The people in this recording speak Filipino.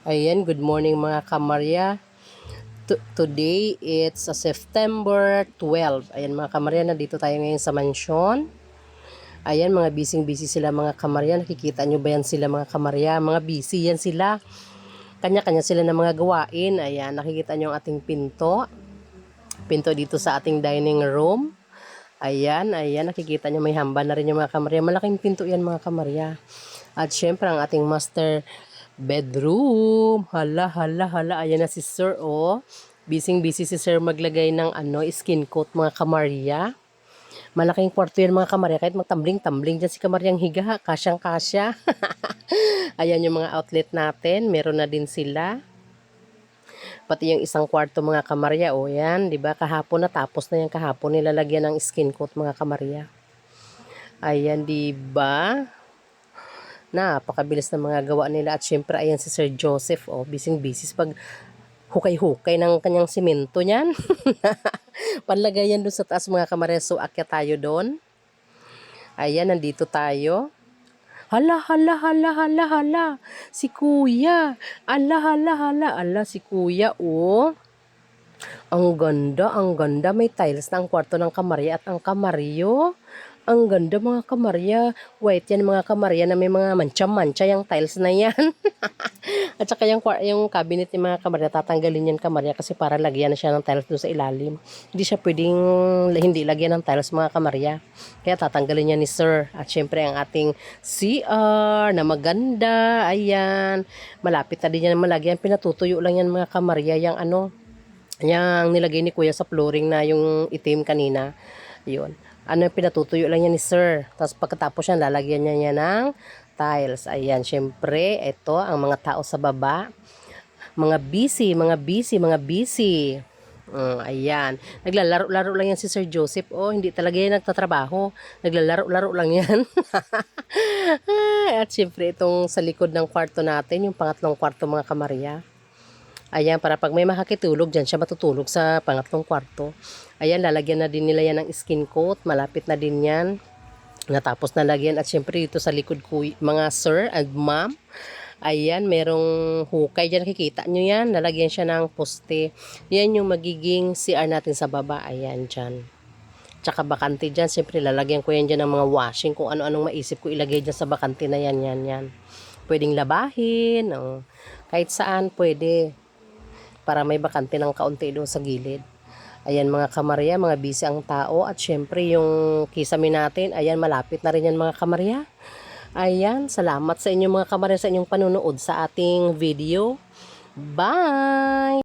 Ayan, good morning mga kamarya. Today, it's September 12. Ayan mga kamarya, nandito tayo ngayon sa mansyon. Ayan, mga busy sila mga kamarya. Nakikita nyo ba yan sila mga kamarya? Mga busy yan sila. Kanya-kanya sila ng mga gawain. Ayan, nakikita nyo ang ating pinto. Pinto dito sa ating dining room. Ayan, nakikita nyo may hamba na rin yung mga kamarya. Malaking pinto yan mga kamarya. At syempre ang ating master bedroom. Hala. Ayan na si Sir, oh. Busy si Sir maglagay ng skin coat mga kamarya. Malaking kwarto yan mga kamarya. Kahit magtambling-tambling dyan si kamaryang higa. Kasyang-kasya. Ayan yung mga outlet natin. Meron na din sila. Pati yung isang kwarto mga kamarya. O yan, diba? Kahapon natapos na yan kahapon. Nilalagyan ng skin coat mga kamarya. Ayan, diba? Napakabilis ng mga gawa nila. At syempre, ayan si Sir Joseph. Oh, busy pag hukay-hukay ng kanyang simento niyan. Panlagayan doon sa taas mga kamarya. So, akyat tayo doon. Ayan, nandito tayo. Hala. Si Kuya. Ala, si Kuya, oh. Ang ganda. May tiles na ang kwarto ng kamarya at ang kamaryo. Ang ganda mga kamarya. White yan mga kamarya na may mga mancha yung tiles na yan. At saka yung cabinet ni mga kamarya, tatanggalin yan kamarya kasi para lagyan na siya ng tiles doon sa ilalim. Hindi siya pwedeng hindi lagyan ng tiles mga kamarya. Kaya tatanggalin niya ni Sir. At syempre ang ating CR na maganda. Ayan. Malapit na din yan malagyan. Pinatutuyo lang yan mga kamarya. Yung yung nilagay ni Kuya sa flooring na yung itim kanina. Yun. Pinatutuyo lang yan ni Sir. Tapos pagkatapos yan, lalagyan niya ng tiles. Ayan, syempre, ito ang mga tao sa baba. Mga busy. Ayan. Naglalaro-laro lang yan si Sir Joseph. Oh, hindi talaga yan nagtatrabaho. Naglalaro-laro lang yan. At syempre, itong sa likod ng kwarto natin, yung pangatlong kwarto mga kamarya. Ayan, para pag may makakitulog dyan, siya matutulog sa pangatlong kwarto. Ayan, lalagyan na din nila yan ng skin coat. Malapit na din yan. Natapos na lagyan. At syempre dito sa likod ko, mga sir and ma'am. Ayan, merong hukay dyan. Nakikita nyo yan. Lalagyan siya ng poste. Yan yung magiging CR natin sa baba. Ayan, dyan. Tsaka bakante dyan. Syempre, lalagyan ko yan dyan ng mga washing. Kung ano-anong maisip ko ilagay dyan sa bakante na yan. Pwedeng labahin. Kahit saan, pwede. Para may bakante ng kaunti doon sa gilid. Ayan mga kamarya, mga busy ang tao. At syempre yung kisame natin, ayan malapit na rin yan mga kamarya. Ayan, salamat sa inyo mga kamarya sa inyong panunood sa ating video. Bye!